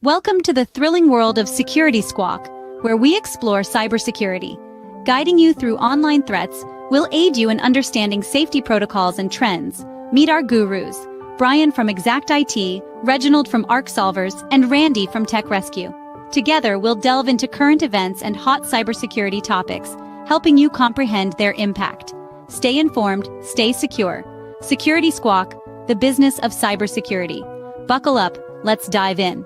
Welcome to the thrilling world of Security Squawk, where we explore cybersecurity. Guiding you through online threats, we'll aid you in understanding safety protocols and trends. Meet our gurus, Brian from Exact IT, Reginald from Arc Solvers, and Randy from Tech Rescue. Together, we'll delve into current events and hot cybersecurity topics, helping you comprehend their impact. Stay informed, stay secure. Security Squawk, the business of cybersecurity. Buckle up, let's dive in.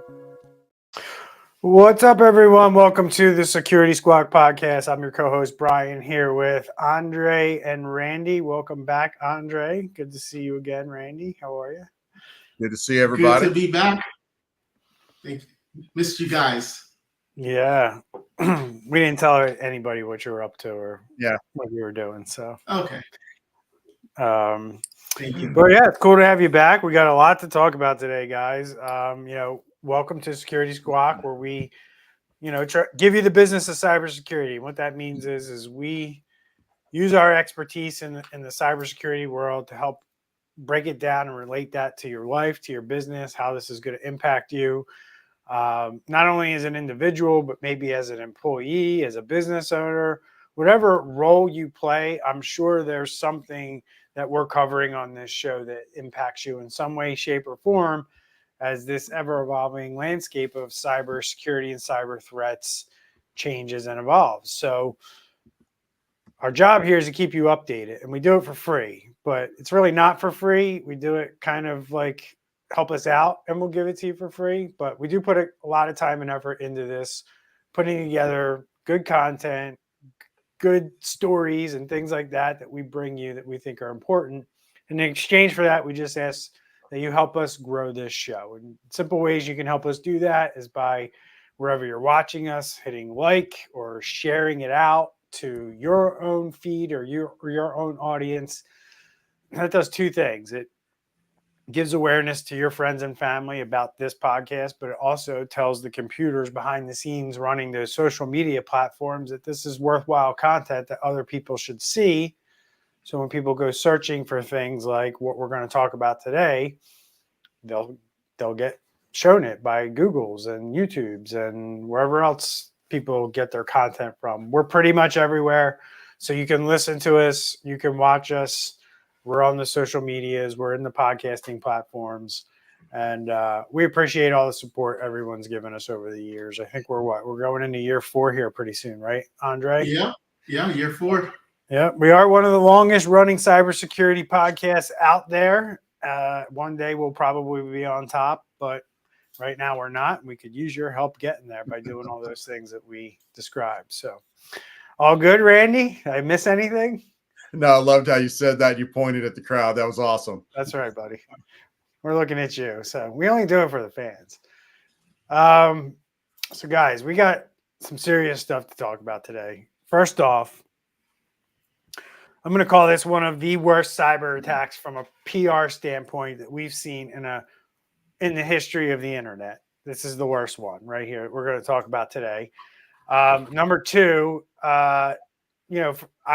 What's up, everyone? Welcome to the Security Squawk podcast. I'm your co-host, Brian, here with Andre and Randy. Welcome back, Andre. Good to see you again, Randy. How are you? Good to see everybody. Good to be back. Missed you guys. Yeah. We didn't tell anybody what you were up to or what you were doing. So Okay. Thank you. But yeah, it's cool to have you back. We got a lot to talk about today, guys. Welcome to Security Squawk, where we, give you the business of cybersecurity. What that means is we use our expertise in the cybersecurity world to help break it down and relate that to your life, to your business, how this is going to impact you, not only as an individual, but maybe as an employee, as a business owner, whatever role you play. I'm sure there's something that we're covering on this show that impacts you in some way, shape, or form, as this ever-evolving landscape of cybersecurity and cyber threats changes and evolves. So our job here is to keep you updated, and we do it for free, but it's really not for free. We do it kind of like help us out, and we'll give it to you for free. But we do put a lot of time and effort into this, putting together good content, good stories, and things like that we bring you that we think are important. And in exchange for that, we just ask that you help us grow this show. And simple ways you can help us do that is by wherever you're watching us, hitting like or sharing it out to your own feed or your own audience. That does two things. It gives awareness to your friends and family about this podcast, but it also tells the computers behind the scenes running those social media platforms that this is worthwhile content that other people should see. So when people go searching for things like what we're going to talk about today, they'll get shown it by Googles and YouTubes and wherever else people get their content from. We're pretty much everywhere. So you can listen to us, you can watch us. We're on the social medias, we're in the podcasting platforms, and we appreciate all the support everyone's given us over the years. I think we're going into year 4 here pretty soon, right, Andre? Yeah, year 4. Yeah, we are one of the longest running cybersecurity podcasts out there. One day we'll probably be on top, but right now we're not. We could use your help getting there by doing all those things that we described. So all good, Randy? Did I miss anything? No, I loved how you said that. You pointed at the crowd. That was awesome. That's right, buddy. We're looking at you. So we only do it for the fans. So guys, we got some serious stuff to talk about today. First off, I'm going to call this one of the worst cyber attacks from a PR standpoint that we've seen in the history of the internet. This is the worst one right here. We're going to talk about today. Number 2, I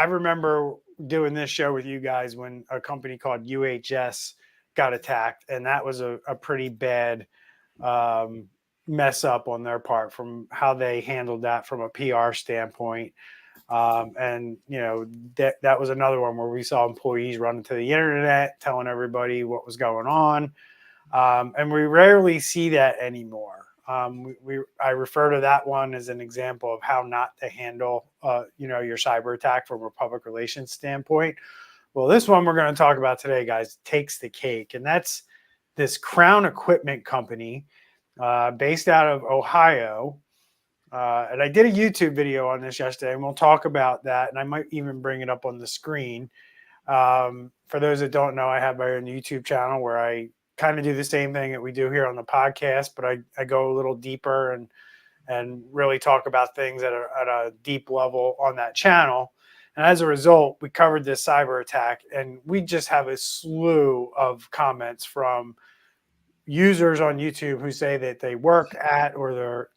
remember doing this show with you guys when a company called UHS got attacked, and that was a pretty bad mess up on their part from how they handled that from a PR standpoint. That was another one where we saw employees running to the internet, telling everybody what was going on. And we rarely see that anymore. I refer to that one as an example of how not to handle, your cyber attack from a public relations standpoint. Well, this one we're going to talk about today, guys, takes the cake. And that's this Crown Equipment Company based out of Ohio. And I did a YouTube video on this yesterday, and we'll talk about that. And I might even bring it up on the screen. For those that don't know, I have my own YouTube channel where I kind of do the same thing that we do here on the podcast, but I go a little deeper and really talk about things at a deep level on that channel. And as a result, we covered this cyber attack, and we just have a slew of comments from users on YouTube who say that they work at or they're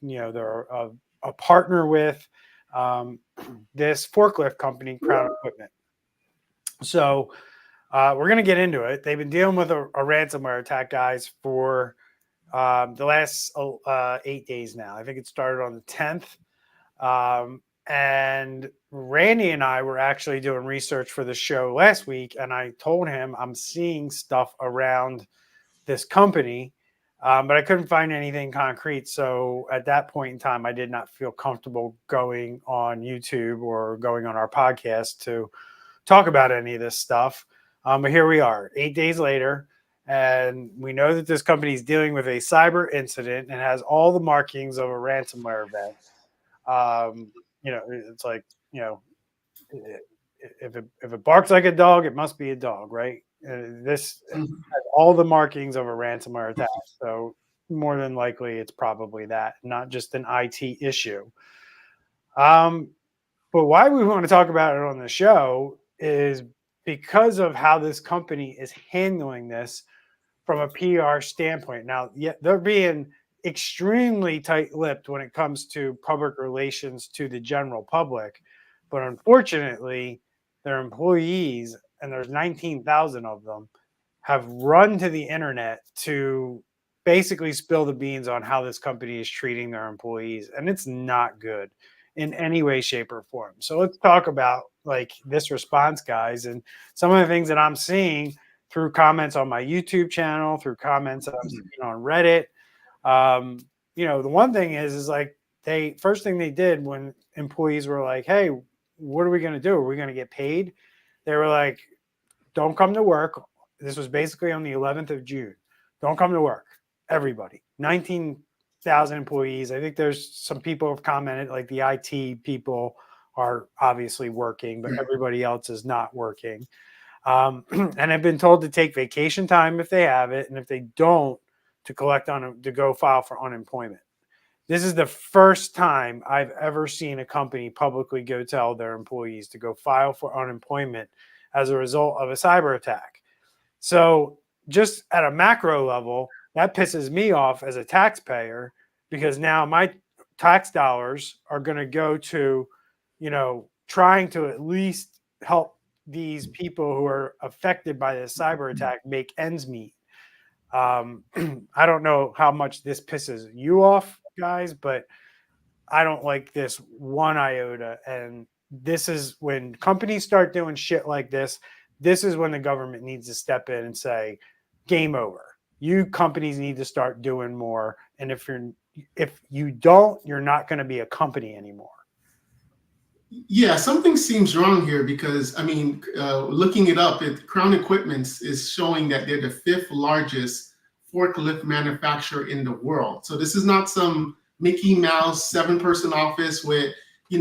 a partner with this forklift company, Crown Equipment. So we're going to get into it. They've been dealing with a ransomware attack, guys, for the last 8 days now. I think it started on the 10th. And Randy and I were actually doing research for the show last week, and I told him I'm seeing stuff around this company, but I couldn't find anything concrete. So at that point in time, I did not feel comfortable going on YouTube or going on our podcast to talk about any of this stuff. But here we are, 8 days later, and we know that this company is dealing with a cyber incident and has all the markings of a ransomware event. It's like, if it barks like a dog, it must be a dog, right? This has all the markings of a ransomware attack. So more than likely, it's probably that, not just an IT issue. But why we want to talk about it on the show is because of how this company is handling this from a PR standpoint. Now, they're being extremely tight-lipped when it comes to public relations to the general public, but unfortunately, their employees, and there's 19,000 of them, have run to the internet to basically spill the beans on how this company is treating their employees, and it's not good in any way, shape, or form. So let's talk about like this response, guys, and some of the things that I'm seeing through comments on my YouTube channel, through comments that I'm seeing on Reddit. The one thing is like first thing they did when employees were like, "Hey, what are we going to do? Are we going to get paid?" They were like, "Don't come to work." This was basically on the 11th of June. Don't come to work, everybody. 19,000 employees. I think there's some people have commented, like the IT people are obviously working, but everybody else is not working. And have been told to take vacation time if they have it, and if they don't, to to go file for unemployment. This is the first time I've ever seen a company publicly go tell their employees to go file for unemployment as a result of a cyber attack. So just at a macro level, that pisses me off as a taxpayer, because now my tax dollars are going to go to, trying to at least help these people who are affected by this cyber attack make ends meet. I don't know how much this pisses you off, guys, but I don't like this one iota. And this is when companies start doing shit like this. This is when the government needs to step in and say, game over. You companies need to start doing more. And if you don't, you're not going to be a company anymore. Yeah, something seems wrong here because, looking it up, Crown Equipments is showing that they're the 5th largest forklift manufacturer in the world. So this is not some Mickey Mouse 7-person office with, they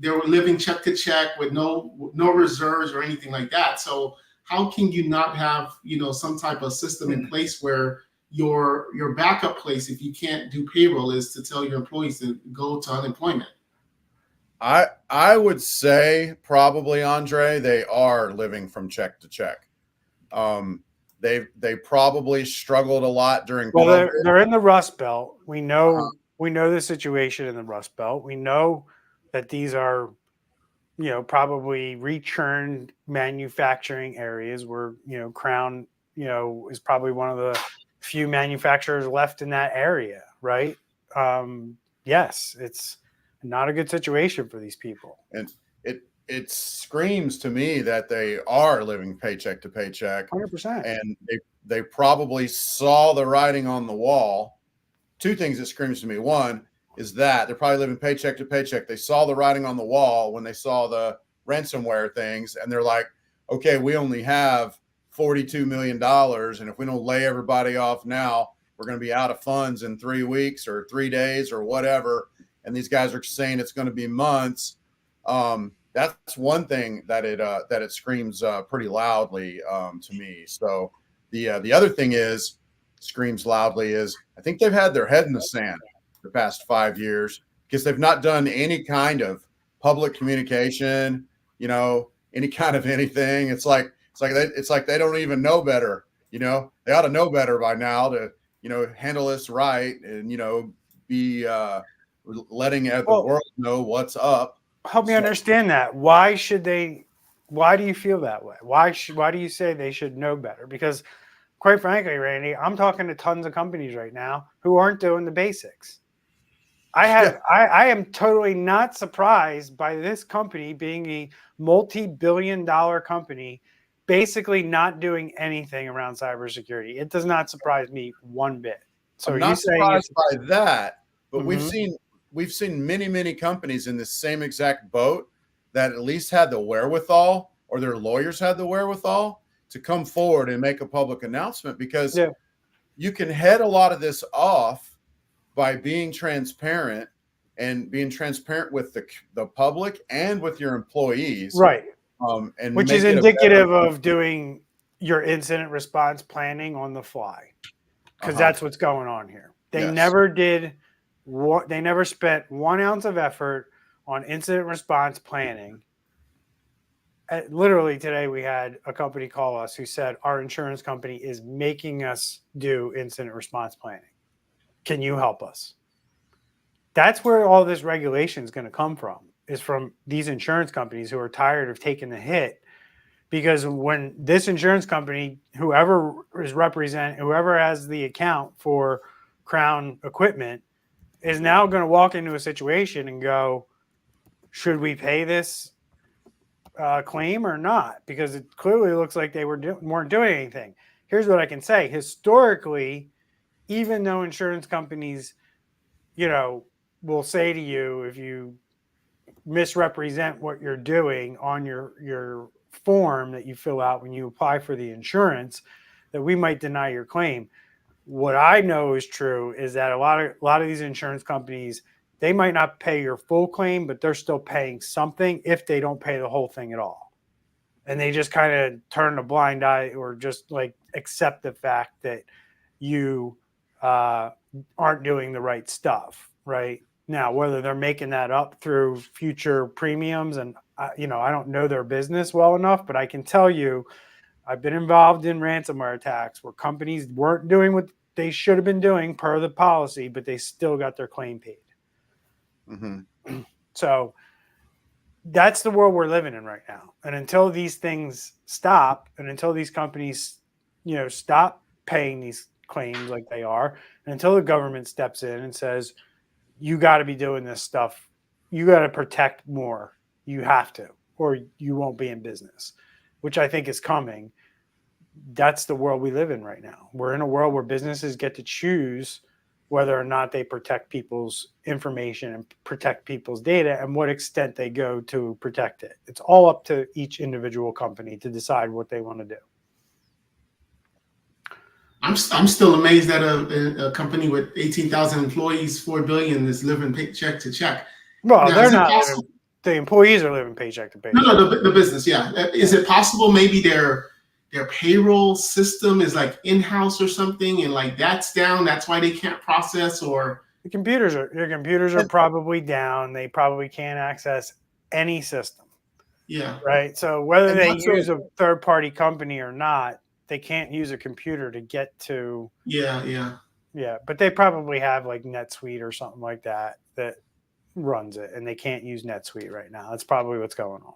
were living check to check with no reserves or anything like that. So how can you not have, some type of system in place where your backup place, if you can't do payroll, is to tell your employees to go to unemployment? I would say probably, Andre, they are living from check to check. They probably struggled a lot during COVID. They're in the Rust Belt. We know the situation in the Rust Belt. We know that these are, probably returned manufacturing areas where, Crown, is probably one of the few manufacturers left in that area, right? Yes, it's not a good situation for these people. And it screams to me that they are living paycheck to paycheck. 100%. And they probably saw the writing on the wall. Two things that screams to me. One is that they're probably living paycheck to paycheck. They saw the writing on the wall when they saw the ransomware things, and they're like, okay, we only have $42 million. And if we don't lay everybody off now, we're going to be out of funds in 3 weeks or 3 days or whatever. And these guys are saying it's going to be months. That's one thing that it screams pretty loudly to me. So the other thing screams loudly is I think they've had their head in the sand the past 5 years because they've not done any kind of public communication, any kind of anything. It's like they don't even know better. They ought to know better by now to handle this right and be letting the world know what's up. Help me understand that. Why do you feel that way? Why do you say they should know better? Because quite frankly, Randy, I'm talking to tons of companies right now who aren't doing the basics. I am totally not surprised by this company being a multi-billion-dollar company, basically not doing anything around cybersecurity. It does not surprise me one bit. So I'm are you not saying surprised by that, but Mhm. we've seen many companies in the same exact boat that at least had the wherewithal, or their lawyers had the wherewithal to come forward and make a public announcement, because Yeah. you can head a lot of this off by being transparent, and being transparent with the public and with your employees, Right. and Which is make it a better. indicative of doing your incident response planning on the fly, because Uh-huh. that's what's going on here. They Yes. never did what they never spent 1 ounce of effort on incident response planning. Literally today we had a company call us who said our insurance company is making us do incident response planning. Can you help us? That's where all this regulation is going to come from, is from these insurance companies who are tired of taking the hit. Because when this insurance company, whoever has the account for Crown equipment, is now going to walk into a situation and go, should we pay this claim or not? Because it clearly looks like they weren't doing anything. Here's what I can say. Historically, even though insurance companies, will say to you, if you misrepresent what you're doing on your form that you fill out when you apply for the insurance, that we might deny your claim. What I know is true is that a lot of these insurance companies, they might not pay your full claim, but they're still paying something if they don't pay the whole thing at all. And they just kind of turn a blind eye, or just like accept the fact that you aren't doing the right stuff, right? Now, whether they're making that up through future premiums, and I don't know their business well enough, but I can tell you, I've been involved in ransomware attacks where companies weren't doing what they should have been doing per the policy, but they still got their claim paid. Mm-hmm. So that's the world we're living in right now. And until these things stop, and until these companies, stop paying these claims like they are, and until the government steps in and says, you got to be doing this stuff, you got to protect more, you have to, or you won't be in business, which I think is coming. That's the world we live in right now. We're in a world where businesses get to choose whether or not they protect people's information and protect people's data, and what extent they go to protect it. It's all up to each individual company to decide what they want to do. I'm still amazed that a company with 18,000 employees, 4 billion, is living paycheck to check. Well, Now, they're is it not possible? living, the employees are living paycheck to paycheck. No, the business, yeah. Is it possible maybe their payroll system is like in-house or something, and like that's down, that's why they can't process? Or Your computers are probably down. They probably can't access any system. yeah. Right. So whether And they that's use a third party company or not, they can't use a computer to get to. Yeah. Yeah. But they probably have like NetSuite or something like that runs it, and they can't use NetSuite right now. That's probably what's going on.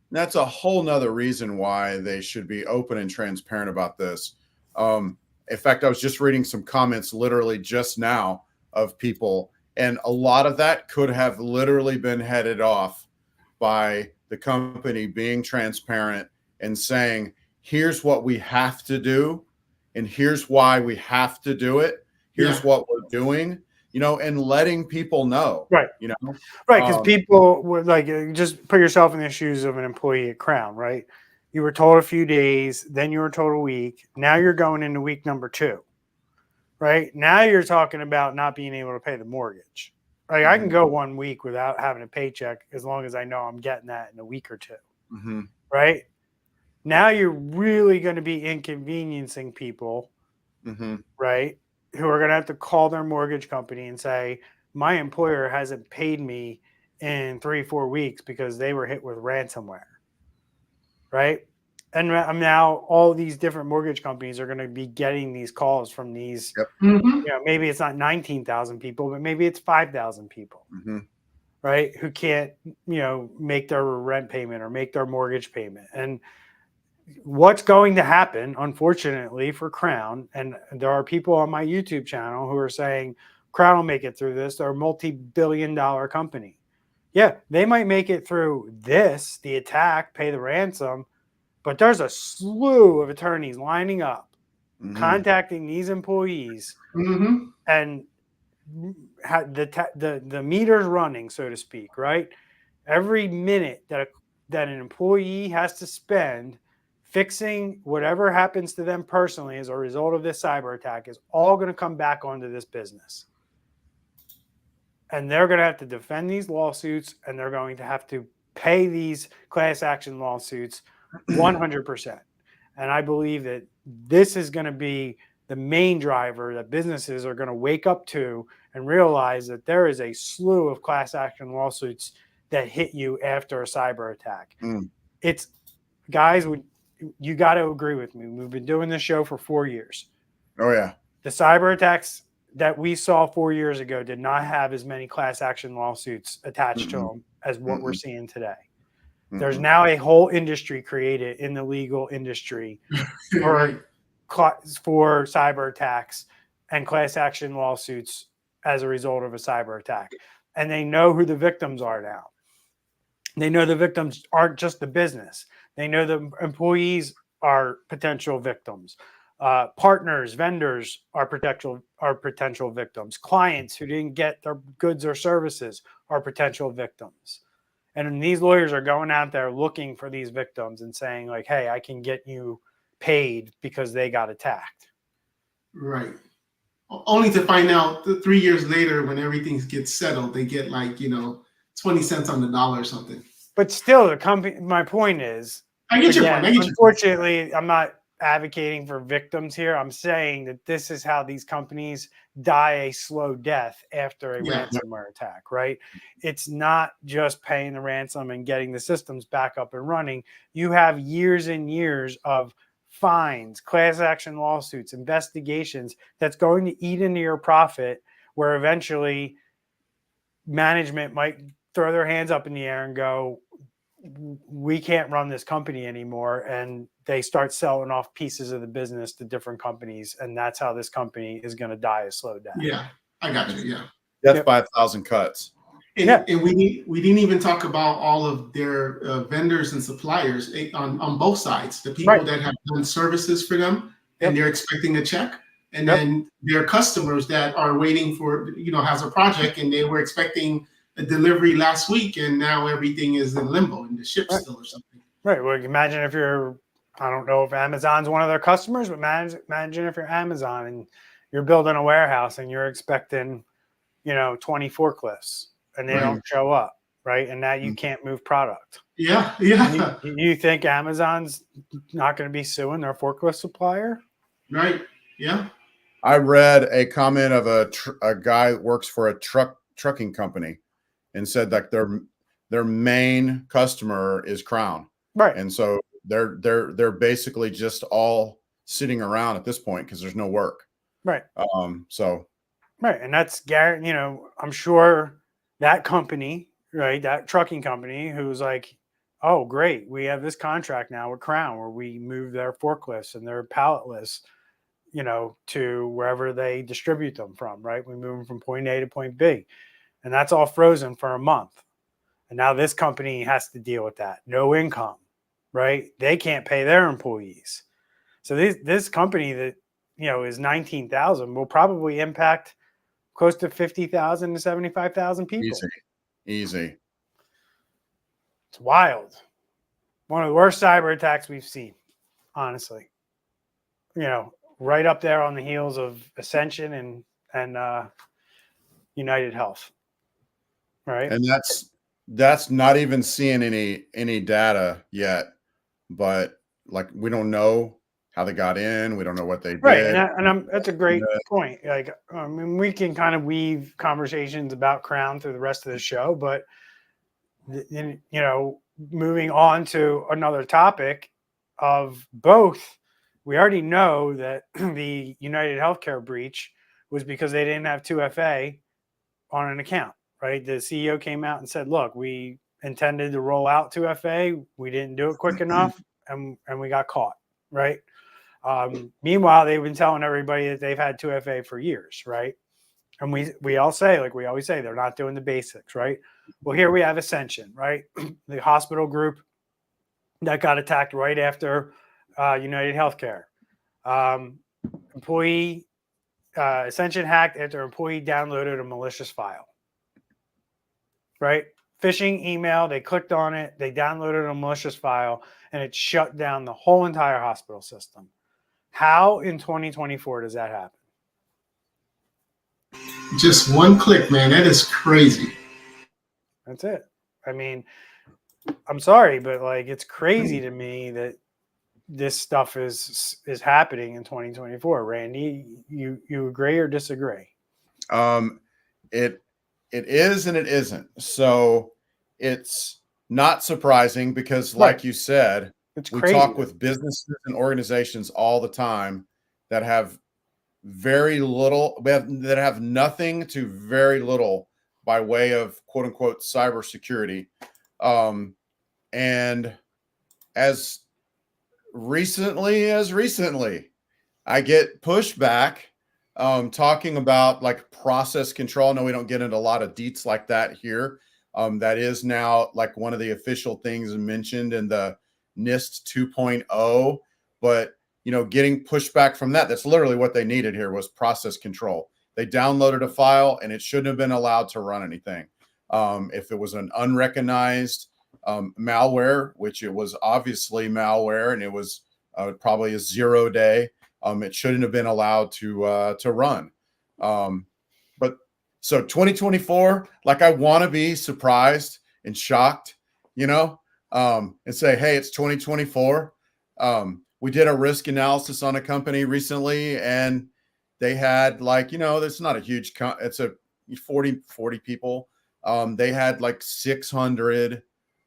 That's a whole nother reason why they should be open and transparent about this. In fact, I was just reading some comments literally just now of people, and a lot of that could have literally been headed off by the company being transparent and saying, here's what we have to do, and here's why we have to do it. Here's what we're doing, and letting people know. Right. Right. Because people would just put yourself in the shoes of an employee at Crown, right? You were told a few days, then you were told a week. Now you're going into week number 2, right? Now you're talking about not being able to pay the mortgage. Like, I can go 1 week without having a paycheck as long as I know I'm getting that in a week or 2, right? Now you're really going to be inconveniencing people, right, who are going to have to call their mortgage company and say, my employer hasn't paid me in 3-4 weeks because they were hit with ransomware, right? And now all these different mortgage companies are going to be getting these calls from these, maybe it's not 19,000 people, but maybe it's 5,000 people, right, who can't, make their rent payment or make their mortgage payment. And what's going to happen, unfortunately, for Crown, and there are people on my YouTube channel who are saying Crown will make it through this. They're a multi-billion-dollar company. Yeah, they might make it through this, the attack, pay the ransom, but there's a slew of attorneys lining up, contacting these employees, and the meter's running, so to speak, right? Every minute that an employee has to spend fixing whatever happens to them personally as a result of this cyber attack is all going to come back onto this business. And they're going to have to defend these lawsuits, and they're going to have to pay these class action lawsuits 100%. And I believe that this is going to be the main driver that businesses are going to wake up to and realize that there is a slew of class action lawsuits that hit you after a cyber attack. It's, guys, you got to agree with me. We've been doing this show for 4 years. Oh, yeah. The cyber attacks that we saw 4 years ago did not have as many class action lawsuits attached to them as what we're seeing today. There's now a whole industry created in the legal industry for cyber attacks and class action lawsuits as a result of a cyber attack. And they know who the victims are now. They know the victims aren't just the business. They know the employees are potential victims. Partners, vendors are potential victims. Clients who didn't get their goods or services are potential victims. And these lawyers are going out there looking for these victims and saying, like, hey, I can get you paid because they got attacked. Right. Only to find out 3 years later, when everything gets settled, they get 20 cents on the dollar or something. But still, the company, my point is, I get your point. Unfortunately, I'm not advocating for victims here. I'm saying that this is how these companies die a slow death after a ransomware attack, right? It's not just paying the ransom and getting the systems back up and running. You have years and years of fines, class action lawsuits, investigations that's going to eat into your profit, where eventually management might throw their hands up in the air and go, we can't run this company anymore. And they start selling off pieces of the business to different companies. And that's how this company is going to die a slow death. Yeah, I got you. Yeah. Death by 1,000 cuts. And we didn't even talk about all of their vendors and suppliers on both sides. The people that have done services for them and they're expecting a check. And then their customers that are waiting for, has a project and they were expecting a delivery last week, and now everything is in limbo in the ship still or something. Right. Well, imagine if I don't know if Amazon's one of their customers, but imagine if you're Amazon and you're building a warehouse and you're expecting, 20 forklifts and they don't show up, right? And now you can't move product. Yeah. You think Amazon's not going to be suing their forklift supplier? Right. Yeah. I read a comment of a guy that works for a trucking company and said that their main customer is Crown. Right. And so they're basically just all sitting around at this point because there's no work. Right. Right. And that's I'm sure that company, right, that trucking company who's like, oh, great, we have this contract now with Crown where we move their forklifts and their palletless, to wherever they distribute them from, right? We move them from point A to point B. And that's all frozen for a month. And now this company has to deal with that. No income, right? They can't pay their employees. So this company that, is 19,000 will probably impact close to 50,000 to 75,000 people. Easy. It's wild. One of the worst cyber attacks we've seen, honestly. Right up there on the heels of Ascension and United Health. Right. And that's not even seeing any data yet, but we don't know how they got in. We don't know what they did. Right. That's a great point. We can kind of weave conversations about Crown through the rest of the show, but moving on to another topic of both, we already know that the United Healthcare breach was because they didn't have 2FA on an account. Right. The CEO came out and said, look, we intended to roll out 2FA. We didn't do it quick enough. and we got caught, right? Meanwhile, they've been telling everybody that they've had 2FA for years, right? And we all say, like we always say, they're not doing the basics, right? Well, here we have Ascension, right? The hospital group that got attacked right after United Healthcare. Employee Ascension hacked after employee downloaded a malicious file, right? Phishing email, they clicked on it, they downloaded a malicious file, and it shut down the whole entire hospital system. How in 2024 does that happen? Just one click, man. That is crazy. That's it. I mean, I'm sorry, but like it's crazy to me that this stuff is happening in 2024. Randy, you agree or disagree? It is and it isn't. So it's not surprising because, like you said, it's we crazy. talk with businesses and organizations all the time that have very little, that have nothing to very little by way of quote unquote cybersecurity. And as recently, I get pushback talking about like process control. No, we don't get into a lot of deets like that here. That is now like one of the official things mentioned in the NIST 2.0, but getting pushback from that, that's literally what they needed here was process control. They downloaded a file and it shouldn't have been allowed to run anything. If it was an unrecognized malware, which it was obviously malware, and it was probably a 0-day, it shouldn't have been allowed to run. But so 2024, like I want to be surprised and shocked, and say, hey, it's 2024. We did a risk analysis on a company recently, and they had like, it's not a huge, it's a 40 people. They had like 600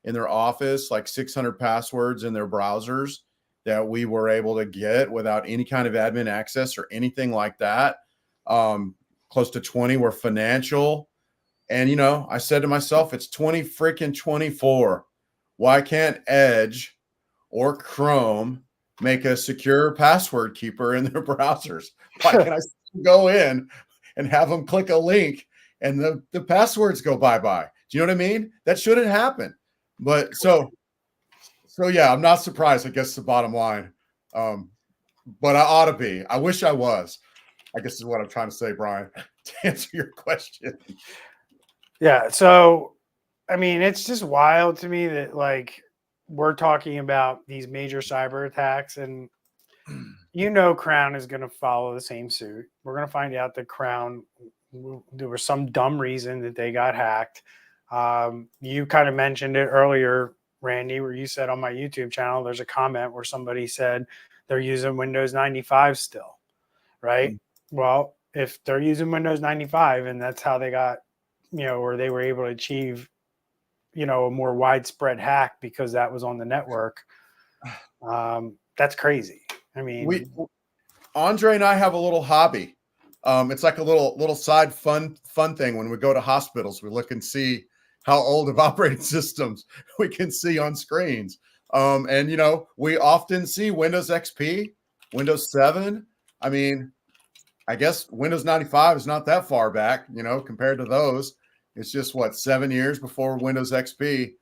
in their office, like 600 passwords in their browsers that we were able to get without any kind of admin access or anything like that. Close to 20 were financial. And, I said to myself, it's 2024. Why can't Edge or Chrome make a secure password keeper in their browsers? Why can't I go in and have them click a link and the passwords go bye-bye? Do you know what I mean? That shouldn't happen. But so yeah, I'm not surprised, I guess, the bottom line. But I ought to be. I wish I was, I guess is what I'm trying to say, Brian, to answer your question. Yeah. So, I mean, it's just wild to me that like we're talking about these major cyber attacks, and Crown is going to follow the same suit. We're going to find out that Crown, there was some dumb reason that they got hacked. You kind of mentioned it earlier, Randy, where you said on my YouTube channel, there's a comment where somebody said they're using Windows 95 still, right? Mm-hmm. Well, if they're using Windows 95 and that's how they got, or they were able to achieve, a more widespread hack because that was on the network, that's crazy. I mean, Andre and I have a little hobby. It's like a little side fun thing. When we go to hospitals, we look and see how old of operating systems we can see on screens. And, we often see Windows XP, Windows 7. I mean, I guess Windows 95 is not that far back, compared to those. It's just 7 years before Windows XP.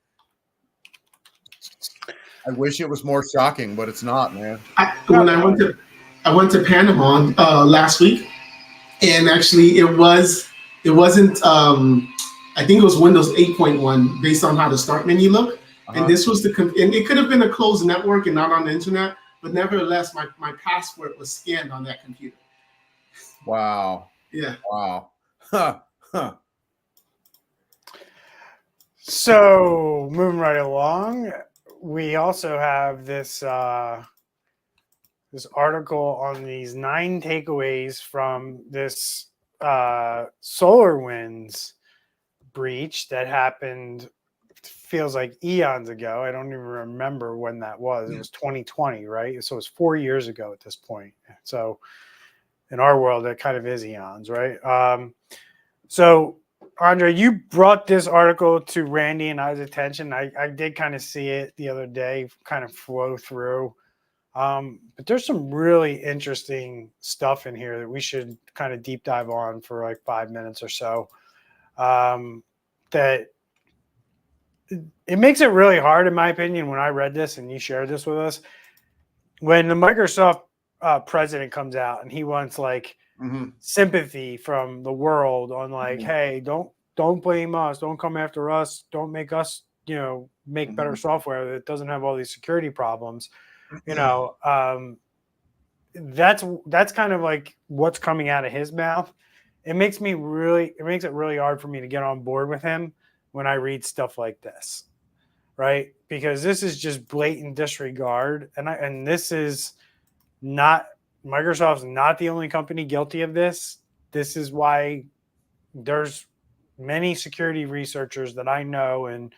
I wish it was more shocking, but it's not, man. When I went to Panama last week, and actually it wasn't. I think it was Windows 8.1, based on how the start menu looked. And this was and it could have been a closed network and not on the internet, but nevertheless, my password was scanned on that computer. Wow. Yeah. Wow. Huh. So moving right along, we also have this this article on these 9 takeaways from this SolarWinds breach that happened, feels like eons ago. I don't even remember when that was. It was 2020, right? So it was 4 years ago at this point. So in our world, that kind of is eons, right? So Andre, you brought this article to Randy and I's attention. I did kind of see it the other day, kind of flow through. But there's some really interesting stuff in here that we should kind of deep dive on for like 5 minutes or so. That it makes it really hard, in my opinion, when I read this and you shared this with us. When the Microsoft president comes out and he wants like sympathy from the world on like, hey, don't blame us, don't come after us, don't make us, make better software that doesn't have all these security problems. That's kind of like what's coming out of his mouth. It makes it really hard for me to get on board with him when I read stuff like this, right? Because this is just blatant disregard, and this is not Microsoft's not the only company guilty of this. This is why there's many security researchers that I know and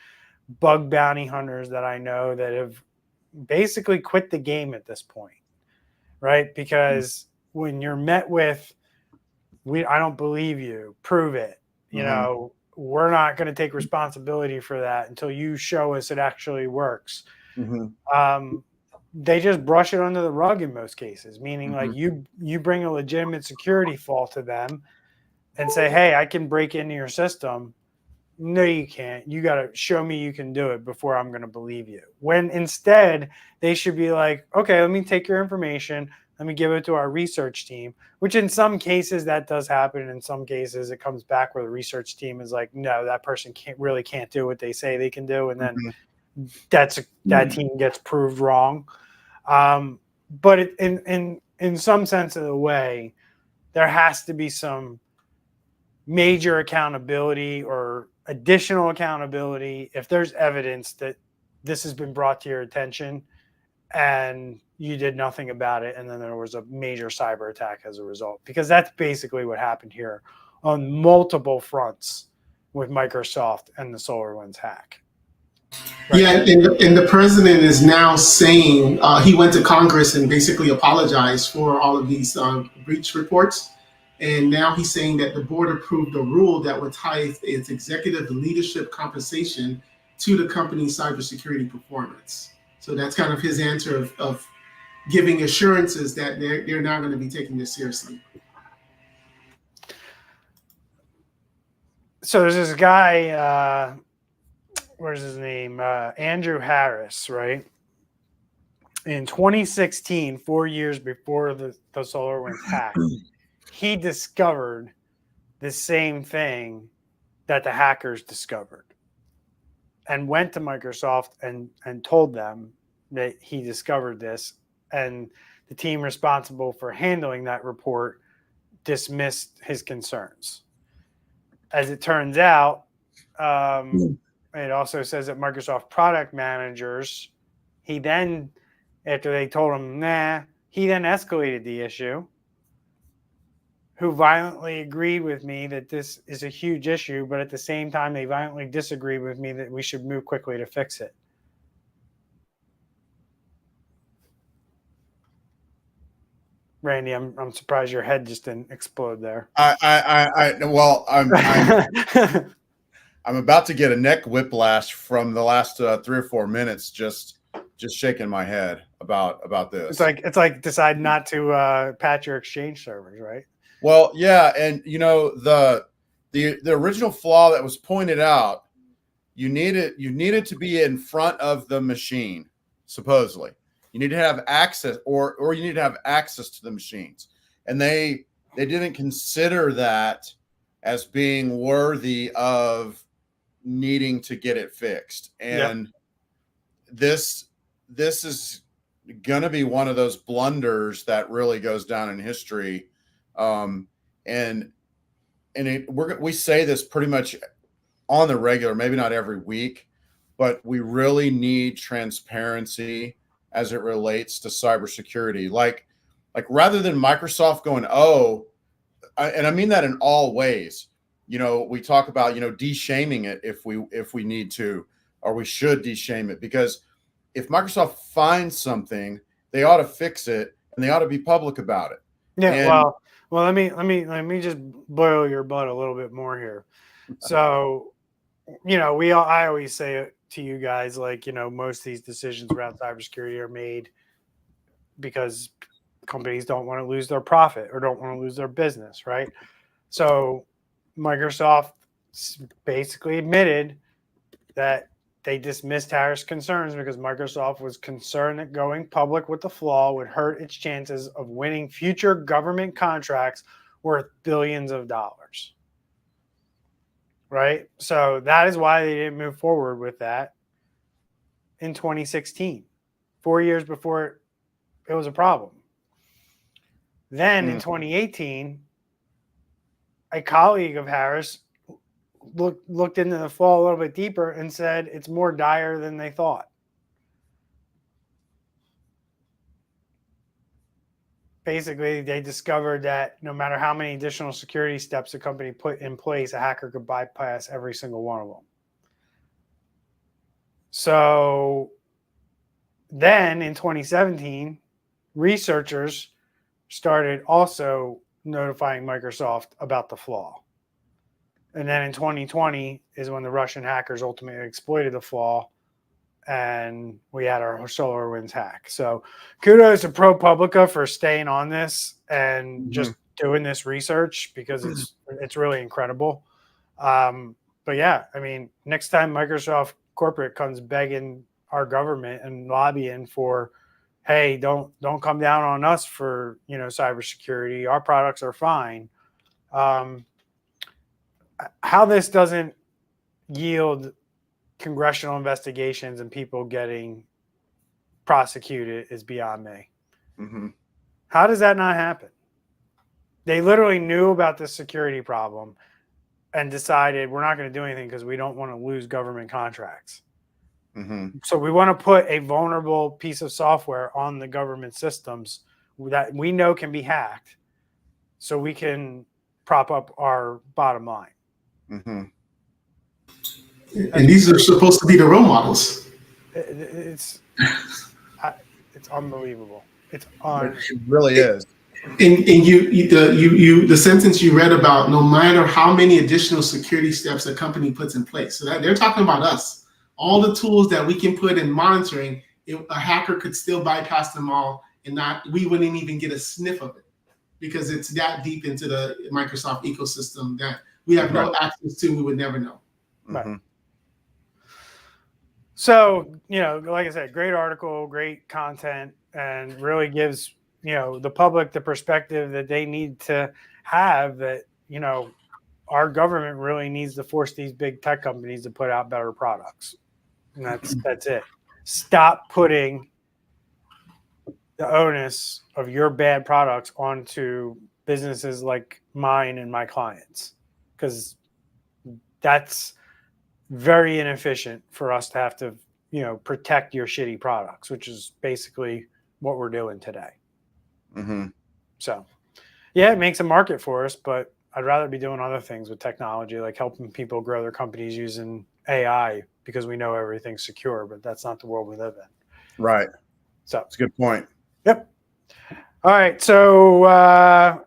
bug bounty hunters that I know that have basically quit the game at this point, right? Because when you're met with, I don't believe you, prove it, we're not going to take responsibility for that until you show us it actually works. They just brush it under the rug in most cases, meaning like you bring a legitimate security fault to them and say, hey, I can break into your system. No, you can't. You got to show me you can do it before I'm going to believe you. When instead they should be like, okay, let me take your information. Let me give it to our research team, which in some cases that does happen. And in some cases it comes back where the research team is like, no, that person can't do what they say they can do. And then that team gets proved wrong. But in some sense of the way, there has to be some major accountability or additional accountability if there's evidence that this has been brought to your attention and you did nothing about it, and then there was a major cyber attack as a result. Because that's basically what happened here on multiple fronts with Microsoft and the SolarWinds hack. Right. Yeah, and the president is now saying he went to Congress and basically apologized for all of these breach reports. And now he's saying that the board approved a rule that would tie its executive leadership compensation to the company's cybersecurity performance. So that's kind of his answer of giving assurances that they're not going to be taking this seriously. So there's this guy, where's his name? Andrew Harris, right? In 2016, 4 years before the SolarWinds hack, he discovered the same thing that the hackers discovered and went to Microsoft and told them that he discovered this, and the team responsible for handling that report dismissed his concerns. As it turns out, it also says that Microsoft product managers, he then, after they told him, he then escalated the issue, who violently agreed with me that this is a huge issue, but at the same time, they violently disagreed with me that we should move quickly to fix it. Randy, I'm surprised your head just didn't explode there. Well, I'm about to get a neck whiplash from the last 3 or 4 minutes, just shaking my head about this. It's like decide not to patch your Exchange servers, right? Well, yeah, and the original flaw that was pointed out, you needed to be in front of the machine, supposedly. You need to have access, or you need to have access to the machines, and they didn't consider that as being worthy of needing to get it fixed. And this is going to be one of those blunders that really goes down in history. We say this pretty much on the regular, maybe not every week, but we really need transparency as it relates to cybersecurity. Like rather than Microsoft going, and I mean that in all ways, we talk about, de-shaming it if we need to, or we should de-shame it, because if Microsoft finds something, they ought to fix it and they ought to be public about it. Yeah. Well, let me just boil your butt a little bit more here. So, I always say it to you guys, like, most of these decisions around cybersecurity are made because companies don't want to lose their profit or don't want to lose their business, right? So Microsoft basically admitted that they dismissed Harris' concerns because Microsoft was concerned that going public with the flaw would hurt its chances of winning future government contracts worth billions of dollars. Right? So that is why they didn't move forward with that in 2016, 4 years before it was a problem. Then in 2018, a colleague of Harris looked into the flaw a little bit deeper and said it's more dire than they thought. Basically, they discovered that no matter how many additional security steps a company put in place, a hacker could bypass every single one of them. So then in 2017, researchers started also notifying Microsoft about the flaw. And then in 2020 is when the Russian hackers ultimately exploited the flaw and we had our SolarWinds hack. So kudos to ProPublica for staying on this and just doing this research because it's really incredible. But yeah, I mean, next time Microsoft corporate comes begging our government and lobbying for, hey, don't come down on us for, cybersecurity. Our products are fine. How this doesn't yield congressional investigations and people getting prosecuted is beyond me. How does that not happen? They literally knew about this security problem and decided we're not going to do anything because we don't want to lose government contracts. So we want to put a vulnerable piece of software on the government systems that we know can be hacked so we can prop up our bottom line. And these are supposed to be the role models. It's unbelievable. It really is. And the sentence you read about, no matter how many additional security steps a company puts in place. So that they're talking about us. All the tools that we can put in monitoring, a hacker could still bypass them all, and we wouldn't even get a sniff of it because it's that deep into the Microsoft ecosystem that we have no access to. We would never know. Right. So, like I said, great article, great content, and really gives, the public the perspective that they need to have that, our government really needs to force these big tech companies to put out better products. And that's it. Stop putting the onus of your bad products onto businesses like mine and my clients, because that's very inefficient for us to have to, protect your shitty products, which is basically what we're doing today. So, yeah, it makes a market for us, but I'd rather be doing other things with technology, like helping people grow their companies using AI because we know everything's secure, but that's not the world we live in. Right. So that's a good point. Yep. All right. So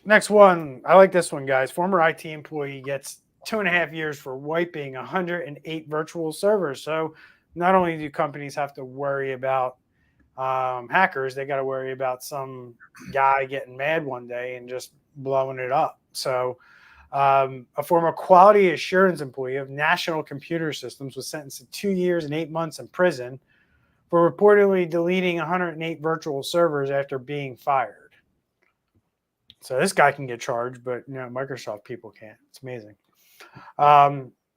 next one. I like this one, guys. Former IT employee gets 2.5 years for wiping 108 virtual servers. So not only do companies have to worry about hackers, they got to worry about some guy getting mad one day and just blowing it up. So a former quality assurance employee of National Computer Systems was sentenced to 2 years and 8 months in prison for reportedly deleting 108 virtual servers after being fired. So this guy can get charged, but Microsoft people can't. It's amazing.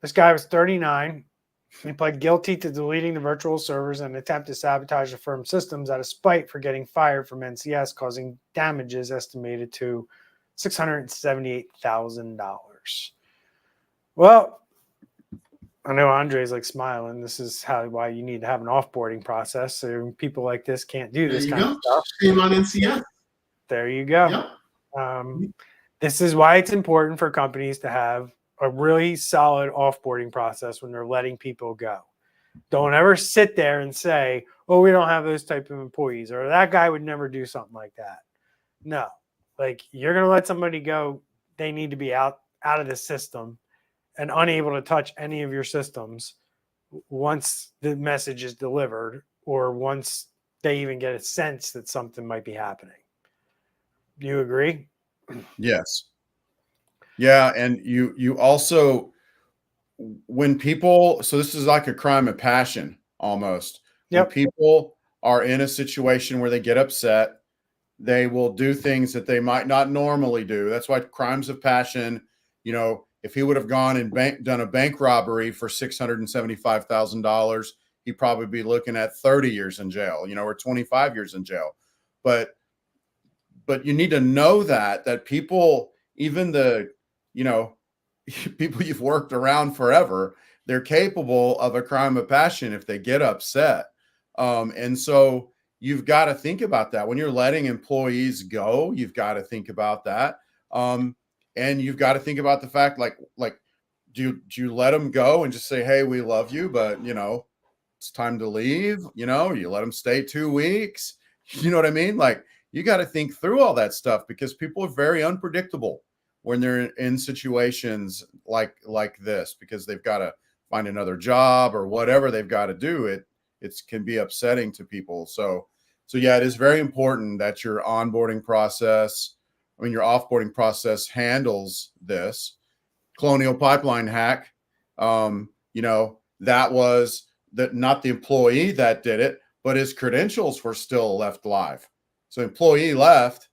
This guy was 39. He pled guilty to deleting the virtual servers and attempt to sabotage the firm's systems out of spite for getting fired from NCS, causing damages estimated to $678,000. Well, I know Andre's like smiling. This is why you need to have an offboarding process, so people like this can't do this kind of stuff. Shame on NCS. There you go. Yep. This is why it's important for companies to have a really solid offboarding process when they're letting people go. Don't ever sit there and say, "Oh, we don't have those type of employees," or "that guy would never do something like that." No, like you're going to let somebody go, they need to be out of the system and unable to touch any of your systems once the message is delivered or once they even get a sense that something might be happening. Do you agree? Yes. Yeah, and you also, when people, so this is like a crime of passion almost. When Yep. people are in a situation where they get upset, they will do things that they might not normally do. That's why crimes of passion, if he would have gone and done a bank robbery for $675,000, he'd probably be looking at 30 years in jail, or 25 years in jail. But you need to know that people, even the, people you've worked around forever, they're capable of a crime of passion if they get upset. And so you've got to think about that when you're letting employees go. You've got to think about that, and you've got to think about the fact, like, do you let them go and just say, "Hey, we love you, but it's time to leave"? You let them stay 2 weeks. You know what I mean? Like, you got to think through all that stuff because people are very unpredictable when they're in situations like this, because they've got to find another job or whatever they've got to do. It can be upsetting to people. So yeah, it is very important that your onboarding process, your offboarding process handles this. Colonial Pipeline hack, that was not the employee that did it, but his credentials were still left live. So employee left,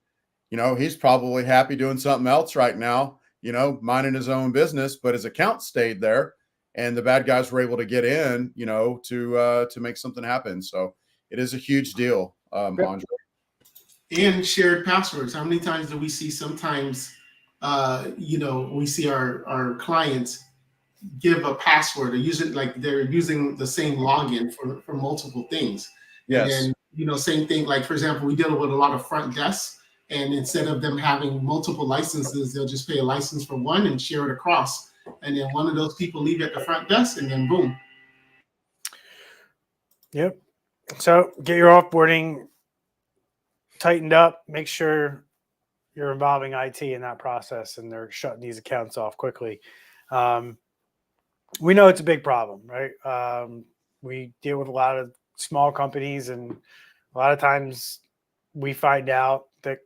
he's probably happy doing something else right now, minding his own business, but his account stayed there, and the bad guys were able to get in, to make something happen. So it is a huge deal, Andre. And shared passwords. How many times do we see sometimes, we see our clients give a password or use it like they're using the same login for multiple things. Yes. And then, same thing, like, for example, we deal with a lot of front desks, and instead of them having multiple licenses, they'll just pay a license for one and share it across. And then one of those people leave at the front desk, and then boom. Yep. So get your offboarding tightened up. Make sure you're involving IT in that process and they're shutting these accounts off quickly. We know it's a big problem, right? We deal with a lot of small companies, and a lot of times we find out that,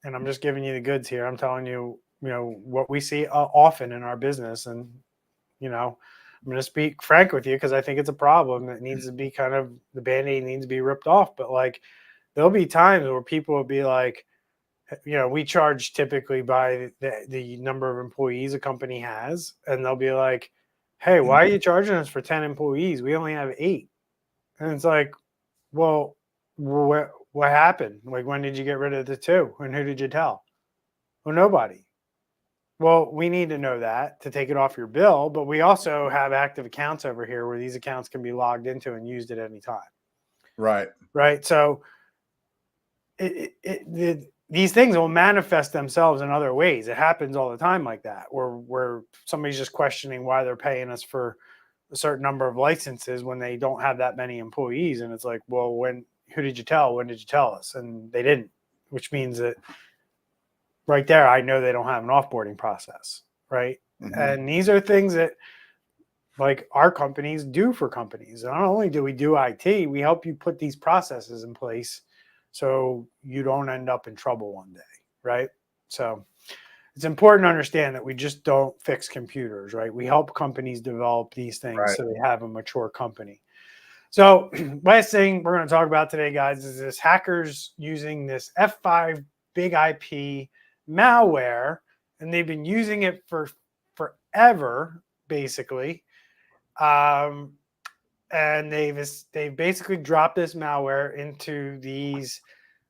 and I'm just giving you the goods here. I'm telling you, what we see often in our business. And, I'm going to speak frank with you because I think it's a problem that needs to be the Band-Aid needs to be ripped off. But like, there'll be times where people will be like, we charge typically by the number of employees a company has. And they'll be like, hey, why are you charging us for 10 employees? We only have 8. And it's like, well, what happened? Like, when did you get rid of the 2? And who did you tell? Well, nobody. Well, we need to know that to take it off your bill. But we also have active accounts over here where these accounts can be logged into and used at any time. Right. Right. So these things will manifest themselves in other ways. It happens all the time like that, where somebody's just questioning why they're paying us for a certain number of licenses when they don't have that many employees. And it's like, well, who did you tell? When did you tell us? And they didn't, which means that right there, I know they don't have an offboarding process. Right. Mm-hmm. And these are things that like our companies do for companies. Not only do we do IT, we help you put these processes in place so you don't end up in trouble one day, right? So it's important to understand that we just don't fix computers, right? We help companies develop these things so they have a mature company. So last thing we're going to talk about today, guys, is this hackers using this F5 big IP malware, and they've been using it for forever, basically. And they've basically dropped this malware into these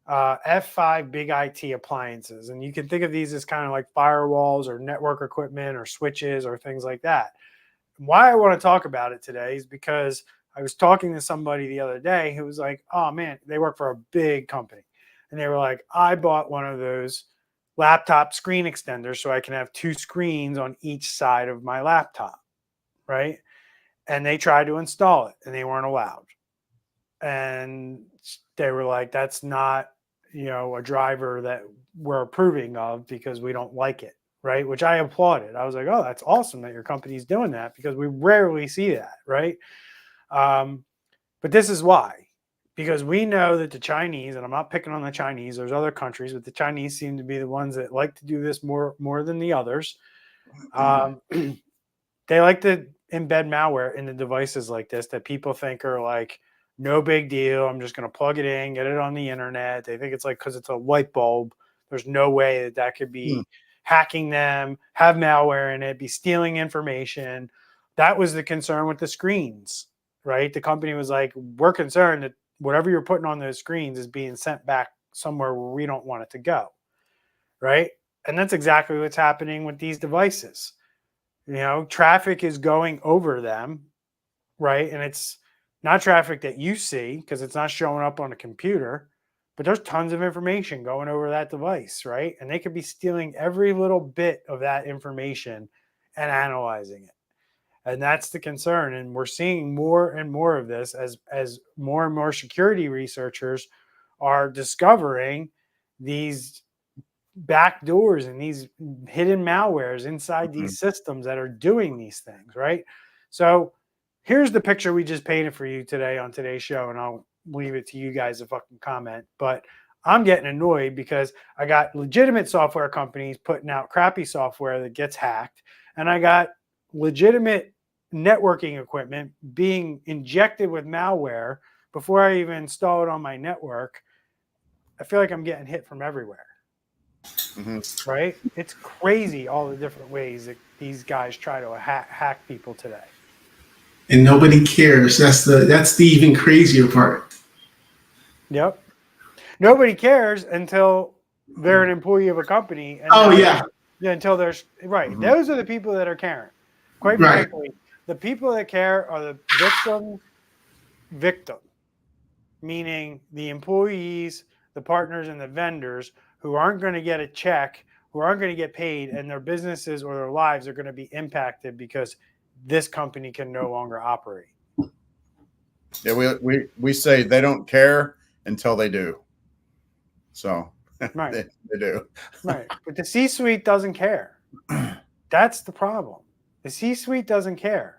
F5 big IT appliances. And you can think of these as kind of like firewalls or network equipment or switches or things like that. And why I want to talk about it today is because I was talking to somebody the other day who was like, oh man, they work for a big company. And they were like, I bought one of those laptop screen extenders so I can have 2 screens on each side of my laptop, right? And they tried to install it and they weren't allowed. And they were like, that's not, a driver that we're approving of because we don't like it, right? Which I applauded. I was like, oh, that's awesome that your company's doing that, because we rarely see that, right? But this is why, because we know that the Chinese, and I'm not picking on the Chinese, there's other countries, but the Chinese seem to be the ones that like to do this more than the others. They like to embed malware in the devices like this that people think are like no big deal. I'm just going to plug it in, get it on the internet. They think it's like, because it's a light bulb, there's no way that that could be hacking them, have malware in it, be stealing information. That was the concern with the screens, right? The company was like, we're concerned that whatever you're putting on those screens is being sent back somewhere where we don't want it to go, right? And that's exactly what's happening with these devices. You know, traffic is going over them, right? And it's not traffic that you see because it's not showing up on a computer, but there's tons of information going over that device, right? And they could be stealing every little bit of that information and analyzing it. And that's the concern. And we're seeing more and more of this as more and more security researchers are discovering these back doors and these hidden malwares inside these systems that are doing these things, right? So here's the picture we just painted for you today on today's show, and I'll leave it to you guys to fucking comment. But I'm getting annoyed because I got legitimate software companies putting out crappy software that gets hacked, and I got legitimate networking equipment being injected with malware before I even install it on my network. I feel like I'm getting hit from everywhere. Right? It's crazy all the different ways that these guys try to hack people today. And nobody cares. That's the even crazier part. Yep. Nobody cares until they're an employee of a company. And until there's right. Those are the people that are caring. Quite frankly, the people that care are the victim, meaning the employees, the partners, and the vendors who aren't going to get a check, who aren't going to get paid, and their businesses or their lives are going to be impacted because this company can no longer operate. Yeah, we say they don't care until they do. So right. they do. Right. But the C-suite doesn't care. That's the problem. The C-suite doesn't care.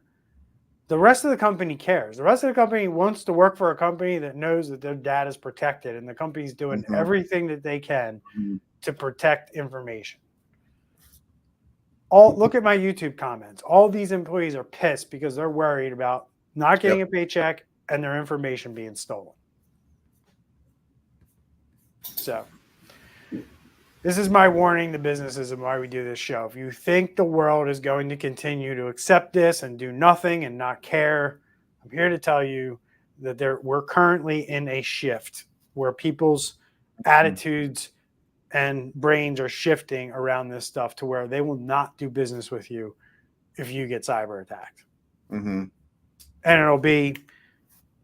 The rest of the company cares. The rest of the company wants to work for a company that knows that their data is protected, and the company's doing everything that they can to protect information. Look at my YouTube comments. All these employees are pissed because they're worried about not getting a paycheck and their information being stolen. So this is my warning to businesses and why we do this show. If you think the world is going to continue to accept this and do nothing and not care, I'm here to tell you that we're currently in a shift where people's attitudes and brains are shifting around this stuff to where they will not do business with you if you get cyber attacked. And it'll be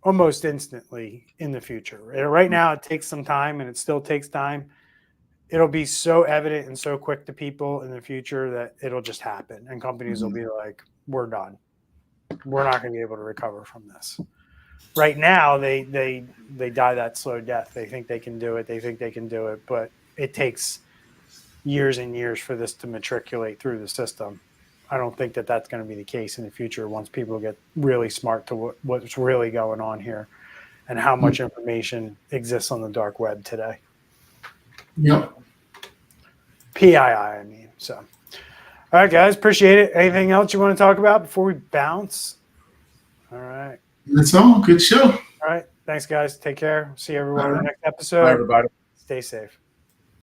almost instantly in the future. Right now, it takes some time, and it still takes time. It'll be so evident and so quick to people in the future that it'll just happen. And companies will be like, we're done. We're not going to be able to recover from this. Right now, they die that slow death. They think they can do it. But it takes years and years for this to matriculate through the system. I don't think that that's going to be the case in the future once people get really smart to what's really going on here and how much information exists on the dark web today. Yep. PII, I mean. So, all right, guys, appreciate it. Anything else you want to talk about before we bounce? All right. That's all. Good show. All right. Thanks, guys. Take care. See everyone in the next episode. Bye, everybody. Stay safe.